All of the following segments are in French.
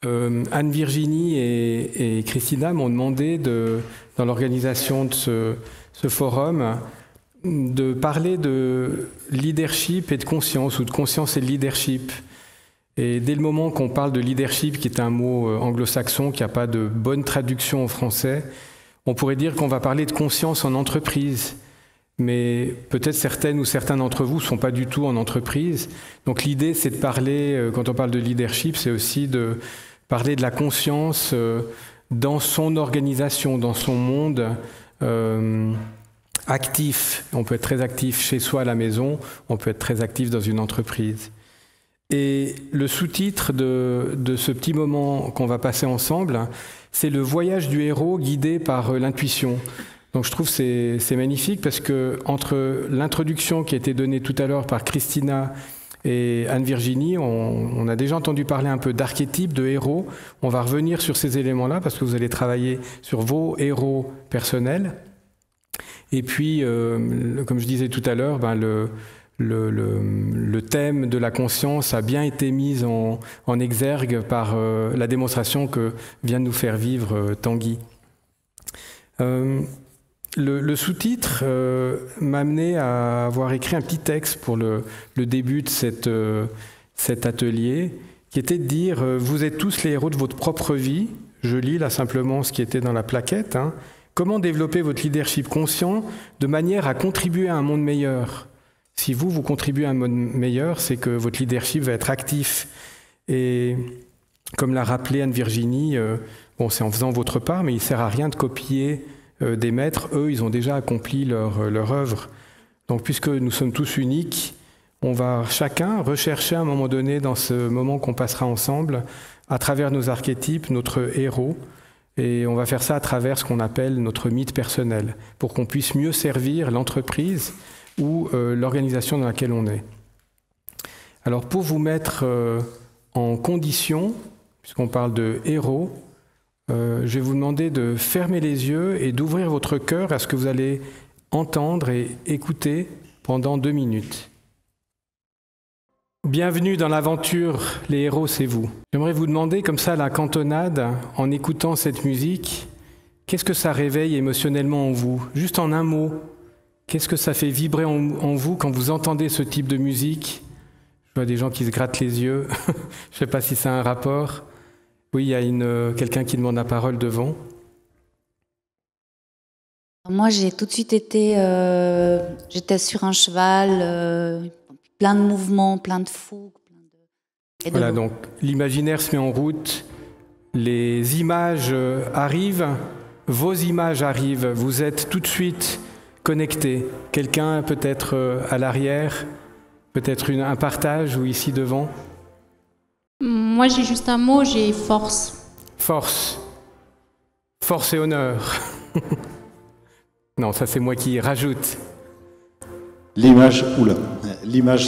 Anne-Virginie et Christina m'ont demandé, dans l'organisation de ce forum, de parler de leadership et de conscience, ou de conscience et de leadership. Et dès le moment qu'on parle de leadership, qui est un mot anglo-saxon, qui n'a pas de bonne traduction en français, on pourrait dire qu'on va parler de conscience en entreprise. Mais peut-être certaines ou certains d'entre vous ne sont pas du tout en entreprise. Donc l'idée, c'est de parler, quand on parle de leadership, c'est aussi de parler de la conscience dans son organisation, dans son monde actif. On peut être très actif chez soi à la maison, on peut être très actif dans une entreprise. Et le sous-titre de ce petit moment qu'on va passer ensemble, c'est le voyage du héros guidé par l'intuition. Donc je trouve que c'est magnifique parce que entre l'introduction qui a été donnée tout à l'heure par Christina et Anne-Virginie, on a déjà entendu parler un peu d'archétypes, de héros. On va revenir sur ces éléments-là parce que vous allez travailler sur vos héros personnels. Et puis, comme je disais tout à l'heure, le thème de la conscience a bien été mis en exergue par la démonstration que vient de nous faire vivre Tanguy. Le sous-titre m'a amené à avoir écrit un petit texte pour le début de cet atelier, qui était de dire « Vous êtes tous les héros de votre propre vie ». Je lis là simplement ce qui était dans la plaquette. Hein. Comment développer votre leadership conscient de manière à contribuer à un monde meilleur ? Si vous contribuez à un monde meilleur, c'est que votre leadership va être actif. Et comme l'a rappelé Anne-Virginie, bon, c'est en faisant votre part, mais il ne sert à rien de copier des maîtres. Eux, ils ont déjà accompli leur œuvre. Donc, puisque nous sommes tous uniques, on va chacun rechercher à un moment donné, dans ce moment qu'on passera ensemble, à travers nos archétypes, notre héros. Et on va faire ça à travers ce qu'on appelle notre mythe personnel, pour qu'on puisse mieux servir l'entreprise ou l'organisation dans laquelle on est. Alors pour vous mettre en condition, puisqu'on parle de héros, je vais vous demander de fermer les yeux et d'ouvrir votre cœur à ce que vous allez entendre et écouter pendant 2 minutes. Bienvenue dans l'aventure, les héros, c'est vous. J'aimerais vous demander comme ça la cantonade, en écoutant cette musique, qu'est-ce que ça réveille émotionnellement en vous? Juste en un mot. Qu'est-ce que ça fait vibrer en vous quand vous entendez ce type de musique? Je vois des gens qui se grattent les yeux. Je ne sais pas si ça a un rapport. Oui, il y a quelqu'un qui demande la parole devant. Moi, j'ai tout de suite été... j'étais sur un cheval, plein de mouvements, plein de fougue. Voilà, donc l'imaginaire se met en route. Les images arrivent, vos images arrivent. Vous êtes tout de suite... connecté. Quelqu'un peut-être à l'arrière, peut-être un partage ou ici devant. Moi j'ai juste un mot, j'ai force. Force. Force et honneur. Non, ça c'est moi qui rajoute. L'image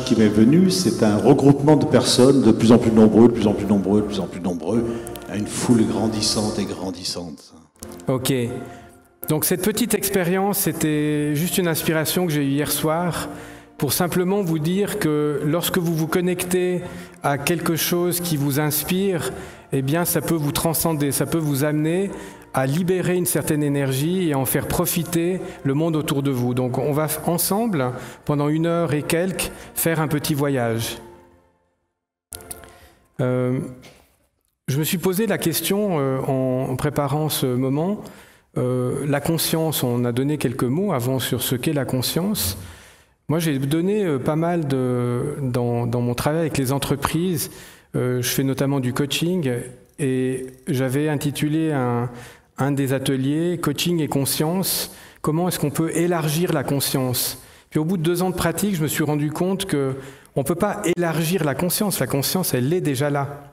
qui m'est venue, c'est un regroupement de personnes de plus en plus nombreux, de plus en plus nombreux, de plus en plus nombreux, à une foule grandissante et grandissante. Ok. Donc cette petite expérience, c'était juste une inspiration que j'ai eue hier soir pour simplement vous dire que lorsque vous vous connectez à quelque chose qui vous inspire, eh bien ça peut vous transcender, ça peut vous amener à libérer une certaine énergie et en faire profiter le monde autour de vous. Donc on va ensemble, pendant 1 heure et quelques, faire un petit voyage. Je me suis posé la question en préparant ce moment. La conscience, on a donné quelques mots avant sur ce qu'est la conscience. Moi, j'ai donné pas mal dans mon travail avec les entreprises. Je fais notamment du coaching et j'avais intitulé un des ateliers « Coaching et conscience ». Comment est-ce qu'on peut élargir la conscience? Puis au bout de 2 ans de pratique, je me suis rendu compte qu'on ne peut pas élargir la conscience. La conscience, elle est déjà là.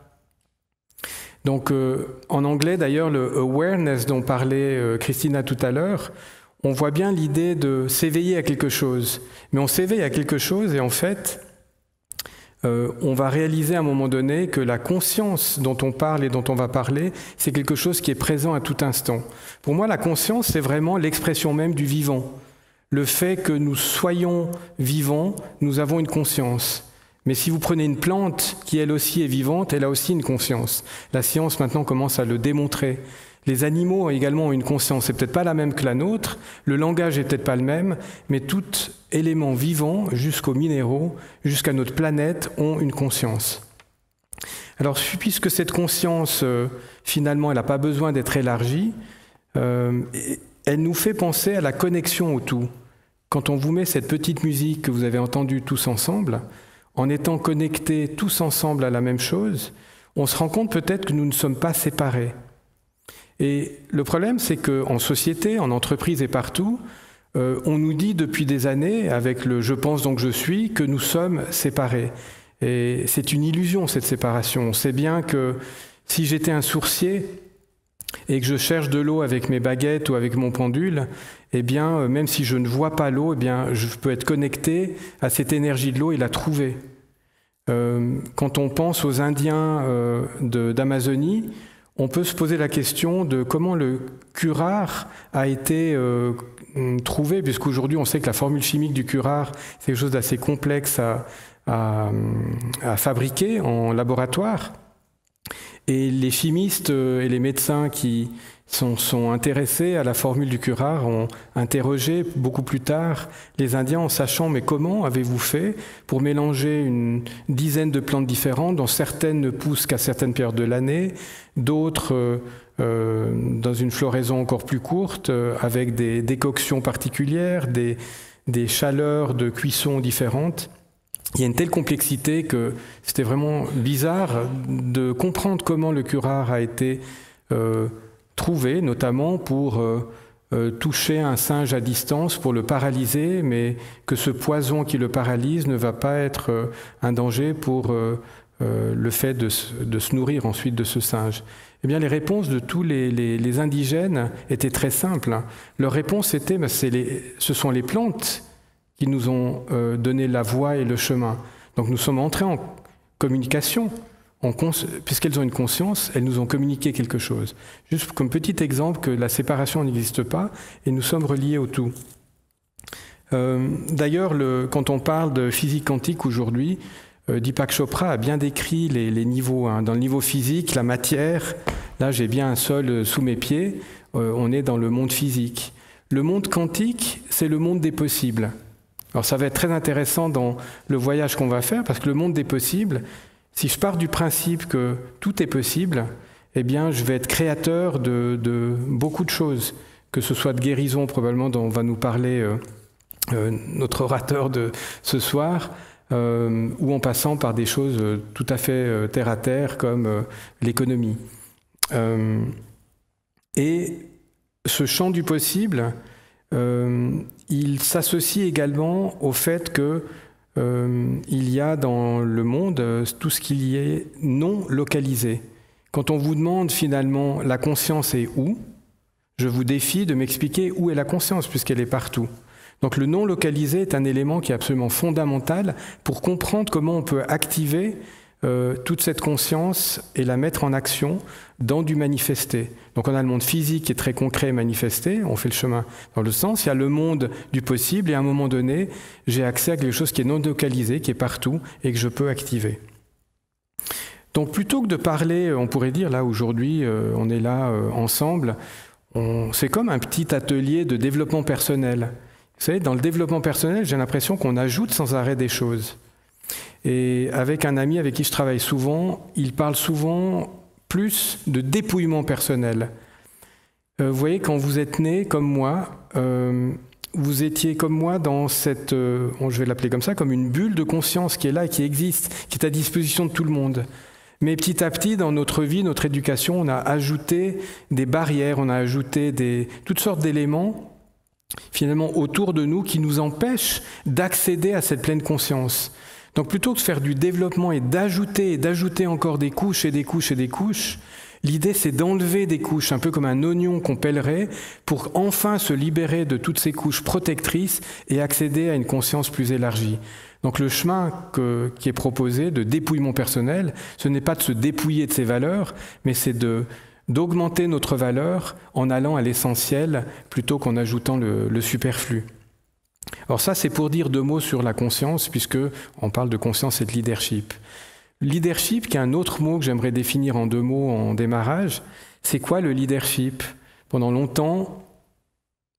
Donc, en anglais, d'ailleurs, le awareness dont parlait Christina tout à l'heure, on voit bien l'idée de s'éveiller à quelque chose. Mais on s'éveille à quelque chose et en fait, on va réaliser à un moment donné que la conscience dont on parle et dont on va parler, c'est quelque chose qui est présent à tout instant. Pour moi, la conscience, c'est vraiment l'expression même du vivant. Le fait que nous soyons vivants, nous avons une conscience. Mais si vous prenez une plante qui elle aussi est vivante, elle a aussi une conscience. La science maintenant commence à le démontrer. Les animaux également ont une conscience. C'est peut-être pas la même que la nôtre, le langage est peut-être pas le même, mais tout élément vivant, jusqu'aux minéraux, jusqu'à notre planète, ont une conscience. Alors, puisque cette conscience, finalement, elle n'a pas besoin d'être élargie, elle nous fait penser à la connexion au tout. Quand on vous met cette petite musique que vous avez entendue tous ensemble, en étant connectés tous ensemble à la même chose, on se rend compte peut-être que nous ne sommes pas séparés. Et le problème, c'est qu'en société, en entreprise et partout, on nous dit depuis des années, avec le « je pense donc je suis », que nous sommes séparés. Et c'est une illusion, cette séparation. On sait bien que si j'étais un sourcier et que je cherche de l'eau avec mes baguettes ou avec mon pendule, eh bien, même si je ne vois pas l'eau, eh bien, je peux être connecté à cette énergie de l'eau et la trouver. Quand on pense aux Indiens d'Amazonie, on peut se poser la question de comment le curare a été trouvé, puisqu'aujourd'hui on sait que la formule chimique du curare, c'est quelque chose d'assez complexe à fabriquer en laboratoire. Et les chimistes et les médecins qui sont intéressés à la formule du curare ont interrogé beaucoup plus tard les Indiens en sachant « mais comment avez-vous fait pour mélanger une dizaine de plantes différentes dont certaines ne poussent qu'à certaines périodes de l'année, d'autres dans une floraison encore plus courte avec des décoctions particulières, des chaleurs de cuisson différentes ?» Il y a une telle complexité que c'était vraiment bizarre de comprendre comment le curare a été trouvé, notamment pour toucher un singe à distance pour le paralyser, mais que ce poison qui le paralyse ne va pas être un danger pour le fait de se nourrir ensuite de ce singe. Eh bien, les réponses de tous les indigènes étaient très simples. Leur réponse était ce sont les plantes qui nous ont donné la voie et le chemin. Donc nous sommes entrés en communication. Puisqu'elles ont une conscience, elles nous ont communiqué quelque chose. Juste comme petit exemple que la séparation n'existe pas et nous sommes reliés au tout. D'ailleurs, quand on parle de physique quantique aujourd'hui, Deepak Chopra a bien décrit les niveaux. Dans le niveau physique, la matière, là j'ai bien un sol sous mes pieds, on est dans le monde physique. Le monde quantique, c'est le monde des possibles. Alors ça va être très intéressant dans le voyage qu'on va faire, parce que le monde des possibles, si je pars du principe que tout est possible, eh bien je vais être créateur de beaucoup de choses, que ce soit de guérison probablement dont va nous parler notre orateur de ce soir, ou en passant par des choses tout à fait terre à terre comme l'économie. Et ce champ du possible, il s'associe également au fait que il y a dans le monde tout ce qu'il y est non localisé. Quand on vous demande finalement la conscience est où, je vous défie de m'expliquer où est la conscience puisqu'elle est partout. Donc le non localisé est un élément qui est absolument fondamental pour comprendre comment on peut activer toute cette conscience et la mettre en action dans du manifesté. Donc on a le monde physique qui est très concret et manifesté, on fait le chemin dans le sens, il y a le monde du possible et à un moment donné, j'ai accès à quelque chose qui est non localisé, qui est partout et que je peux activer. Donc plutôt que de parler, on pourrait dire là aujourd'hui, on est là ensemble, c'est comme un petit atelier de développement personnel. Vous savez, dans le développement personnel, j'ai l'impression qu'on ajoute sans arrêt des choses. Et avec un ami avec qui je travaille souvent, il parle souvent plus de dépouillement personnel. Vous voyez, quand vous êtes né comme moi, vous étiez comme moi dans cette, je vais l'appeler comme ça, comme une bulle de conscience qui est là et qui existe, qui est à disposition de tout le monde. Mais petit à petit, dans notre vie, notre éducation, on a ajouté des barrières, on a ajouté toutes sortes d'éléments finalement autour de nous qui nous empêchent d'accéder à cette pleine conscience. Donc plutôt que de faire du développement et d'ajouter encore des couches et des couches et des couches, l'idée c'est d'enlever des couches, un peu comme un oignon qu'on pèlerait, pour enfin se libérer de toutes ces couches protectrices et accéder à une conscience plus élargie. Donc le chemin qui est proposé de dépouillement personnel, ce n'est pas de se dépouiller de ses valeurs, mais c'est d'augmenter notre valeur en allant à l'essentiel plutôt qu'en ajoutant le superflu. Alors ça, c'est pour dire 2 mots sur la conscience, puisque on parle de conscience et de leadership. Leadership, qui est un autre mot que j'aimerais définir en 2 mots en démarrage, c'est quoi le leadership? Pendant longtemps,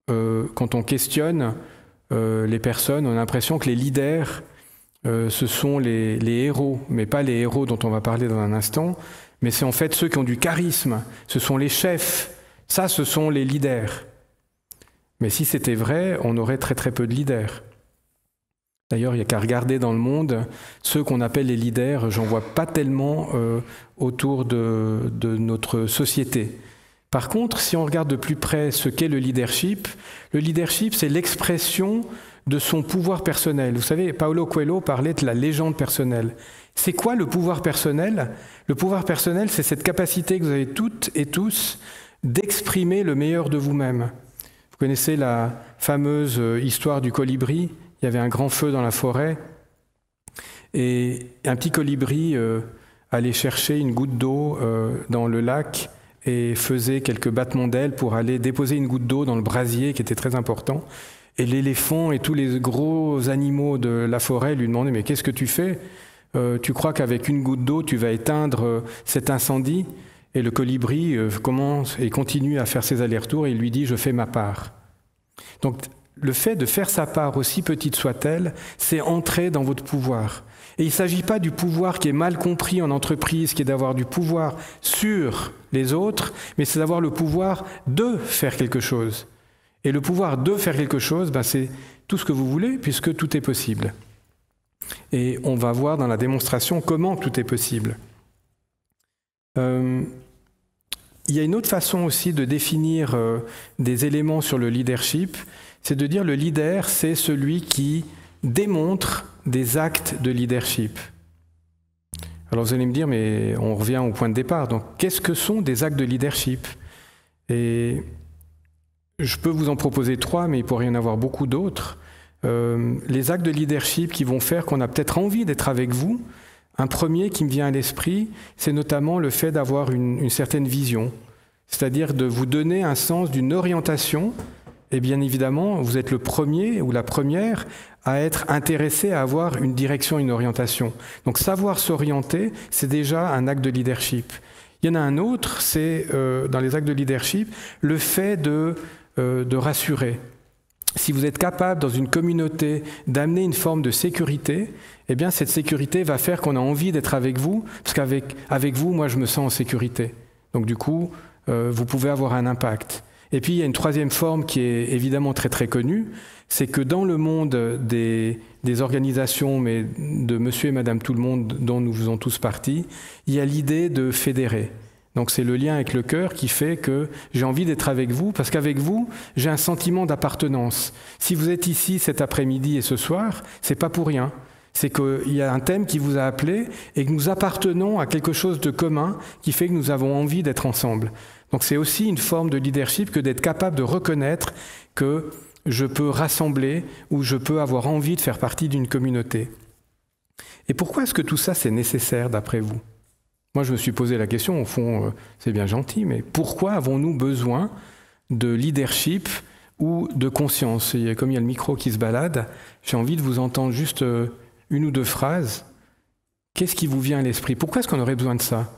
quand on questionne les personnes, on a l'impression que les leaders, ce sont les héros, mais pas les héros dont on va parler dans un instant, mais c'est en fait ceux qui ont du charisme, ce sont les chefs, ça ce sont les leaders. Mais si c'était vrai, on aurait très très peu de leaders. D'ailleurs, il n'y a qu'à regarder dans le monde, ceux qu'on appelle les leaders, j'en vois pas tellement autour de notre société. Par contre, si on regarde de plus près ce qu'est le leadership, c'est l'expression de son pouvoir personnel. Vous savez, Paulo Coelho parlait de la légende personnelle. C'est quoi le pouvoir personnel? Le pouvoir personnel, c'est cette capacité que vous avez toutes et tous d'exprimer le meilleur de vous-même. Vous connaissez la fameuse histoire du colibri? Il y avait un grand feu dans la forêt et un petit colibri allait chercher une goutte d'eau dans le lac et faisait quelques battements d'ailes pour aller déposer une goutte d'eau dans le brasier qui était très important. Et l'éléphant et tous les gros animaux de la forêt lui demandaient « Mais qu'est-ce que tu fais ? Tu crois qu'avec une goutte d'eau, tu vas éteindre cet incendie ?» Et le colibri commence et continue à faire ses allers-retours et il lui dit « Je fais ma part ». Donc le fait de faire sa part, aussi petite soit-elle, c'est entrer dans votre pouvoir. Et il ne s'agit pas du pouvoir qui est mal compris en entreprise, qui est d'avoir du pouvoir sur les autres, mais c'est d'avoir le pouvoir de faire quelque chose. Et le pouvoir de faire quelque chose, c'est tout ce que vous voulez, puisque tout est possible. Et on va voir dans la démonstration comment tout est possible. Il y a une autre façon aussi de définir des éléments sur le leadership, c'est de dire le leader, c'est celui qui démontre des actes de leadership. Alors vous allez me dire, mais on revient au point de départ. Donc, qu'est-ce que sont des actes de leadership? Et je peux vous en proposer 3, mais il pourrait y en avoir beaucoup d'autres. Les actes de leadership qui vont faire qu'on a peut-être envie d'être avec vous. Un premier qui me vient à l'esprit, c'est notamment le fait d'avoir une certaine vision, c'est-à-dire de vous donner un sens d'une orientation. Et bien évidemment, vous êtes le premier ou la première à être intéressé à avoir une direction, une orientation. Donc savoir s'orienter, c'est déjà un acte de leadership. Il y en a un autre, c'est dans les actes de leadership, le fait de rassurer. Si vous êtes capable dans une communauté d'amener une forme de sécurité, eh bien cette sécurité va faire qu'on a envie d'être avec vous, parce qu'avec vous, moi je me sens en sécurité. Donc du coup, vous pouvez avoir un impact. Et puis il y a une troisième forme qui est évidemment très très connue, c'est que dans le monde des organisations, mais de monsieur et madame tout le monde dont nous faisons tous partie, il y a l'idée de fédérer. Donc c'est le lien avec le cœur qui fait que j'ai envie d'être avec vous, parce qu'avec vous, j'ai un sentiment d'appartenance. Si vous êtes ici cet après-midi et ce soir, c'est pas pour rien. C'est qu'il y a un thème qui vous a appelé et que nous appartenons à quelque chose de commun qui fait que nous avons envie d'être ensemble. Donc c'est aussi une forme de leadership que d'être capable de reconnaître que je peux rassembler ou je peux avoir envie de faire partie d'une communauté. Et pourquoi est-ce que tout ça c'est nécessaire d'après vous ? Moi je me suis posé la question, au fond c'est bien gentil, mais pourquoi avons-nous besoin de leadership ou de conscience ? Et comme il y a le micro qui se balade, j'ai envie de vous entendre juste une ou deux phrases. Qu'est-ce qui vous vient à l'esprit ? Pourquoi est-ce qu'on aurait besoin de ça ?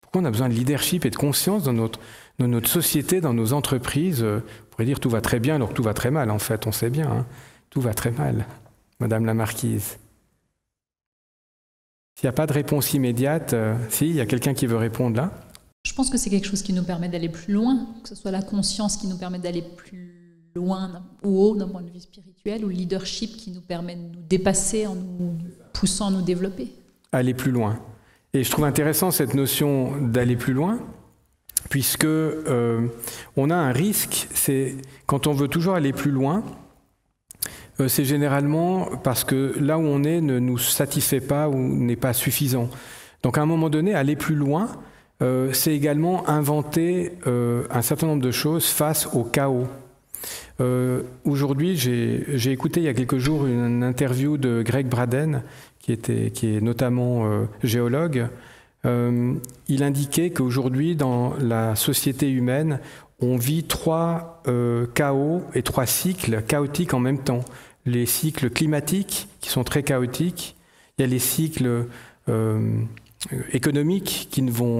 Pourquoi on a besoin de leadership et de conscience dans notre société, dans nos entreprises? On pourrait dire tout va très bien alors que tout va très mal, en fait, on sait bien. Hein, tout va très mal, Madame la Marquise. S'il n'y a pas de réponse immédiate, si, il y a quelqu'un qui veut répondre là. Je pense que c'est quelque chose qui nous permet d'aller plus loin, que ce soit la conscience qui nous permet d'aller plus loin ou haut d'un point de vue spirituel, ou le leadership qui nous permet de nous dépasser en nous poussant à nous développer. Aller plus loin. Et je trouve intéressant cette notion d'aller plus loin, puisque on a un risque, c'est quand on veut toujours aller plus loin, c'est généralement parce que là où on est ne nous satisfait pas ou n'est pas suffisant. Donc à un moment donné, aller plus loin, c'est également inventer un certain nombre de choses face au chaos. Aujourd'hui, j'ai écouté il y a quelques jours une interview de Greg Braden, qui est notamment géologue. Il indiquait qu'aujourd'hui, dans la société humaine, on vit 3 chaos et 3 cycles chaotiques en même temps. Les cycles climatiques qui sont très chaotiques, il y a les cycles économiques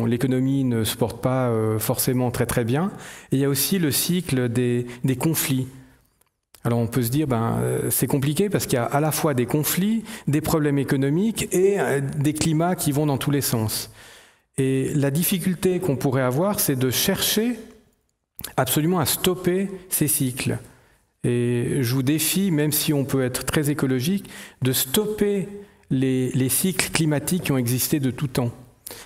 l'économie ne se porte pas forcément très très bien, et il y a aussi le cycle des conflits. Alors on peut se dire, c'est compliqué parce qu'il y a à la fois des conflits, des problèmes économiques et des climats qui vont dans tous les sens. Et la difficulté qu'on pourrait avoir, c'est de chercher absolument à stopper ces cycles. Et je vous défie, même si on peut être très écologique, de stopper les cycles climatiques qui ont existé de tout temps.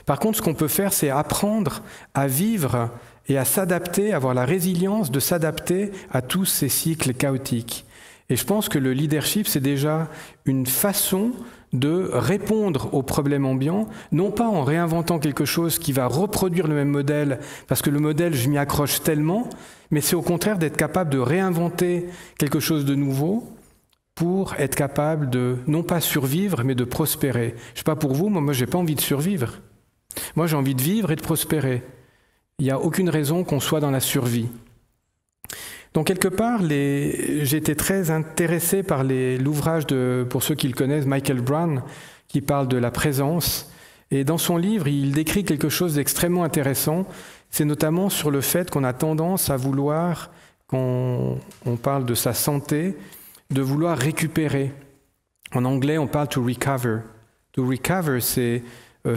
Par contre, ce qu'on peut faire, c'est apprendre à vivre et à s'adapter, avoir la résilience de s'adapter à tous ces cycles chaotiques. Et je pense que le leadership, c'est déjà une façon de répondre aux problèmes ambiants, non pas en réinventant quelque chose qui va reproduire le même modèle, parce que le modèle, je m'y accroche tellement, mais c'est au contraire d'être capable de réinventer quelque chose de nouveau pour être capable de, non pas survivre, mais de prospérer. Je ne sais pas pour vous, moi j'ai pas envie de survivre. Moi j'ai envie de vivre et de prospérer. Il n'y a aucune raison qu'on soit dans la survie. Donc quelque part, j'ai été très intéressé par l'ouvrage pour ceux qui le connaissent, Michael Brown, qui parle de la présence. Et dans son livre, il décrit quelque chose d'extrêmement intéressant. C'est notamment sur le fait qu'on a tendance à vouloir, quand on parle de sa santé, de vouloir récupérer. En anglais, on parle to recover. To recover, c'est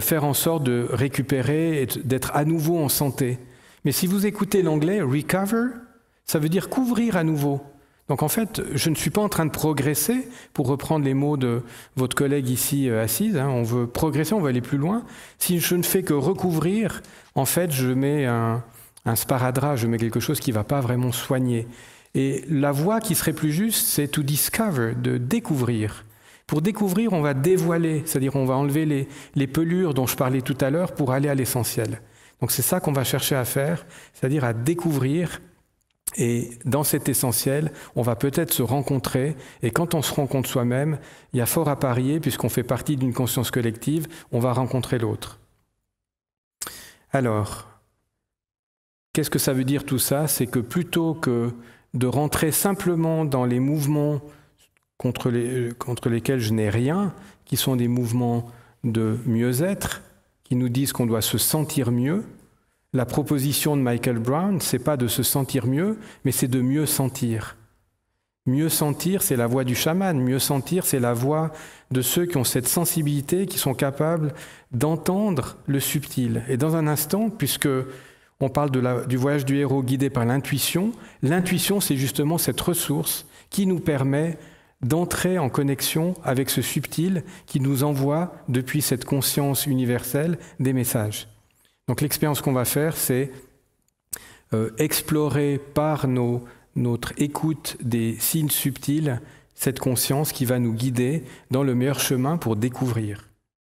faire en sorte de récupérer et d'être à nouveau en santé. Mais si vous écoutez l'anglais, recover, ça veut dire couvrir à nouveau. Donc en fait, je ne suis pas en train de progresser, pour reprendre les mots de votre collègue ici assise, on veut progresser, on veut aller plus loin. Si je ne fais que recouvrir, en fait, je mets un sparadrap, je mets quelque chose qui ne va pas vraiment soigner. Et la voie qui serait plus juste, c'est to discover, de découvrir. Pour découvrir, on va dévoiler, c'est-à-dire on va enlever les pelures dont je parlais tout à l'heure pour aller à l'essentiel. Donc c'est ça qu'on va chercher à faire, c'est-à-dire à découvrir. Et dans cet essentiel, on va peut-être se rencontrer. Et quand on se rencontre soi-même, il y a fort à parier, puisqu'on fait partie d'une conscience collective, on va rencontrer l'autre. Alors, qu'est-ce que ça veut dire tout ça? C'est que plutôt que de rentrer simplement dans les mouvements contre lesquels je n'ai rien, qui sont des mouvements de mieux-être, qui nous disent qu'on doit se sentir mieux, la proposition de Michael Brown, c'est pas de se sentir mieux, mais c'est de mieux sentir. Mieux sentir, c'est la voix du chaman. Mieux sentir, c'est la voix de ceux qui ont cette sensibilité, qui sont capables d'entendre le subtil. Et dans un instant, puisque on parle du voyage du héros guidé par l'intuition, l'intuition, c'est justement cette ressource qui nous permet d'entrer en connexion avec ce subtil qui nous envoie, depuis cette conscience universelle, des messages. Donc l'expérience qu'on va faire, c'est explorer par notre écoute des signes subtils cette conscience qui va nous guider dans le meilleur chemin pour découvrir.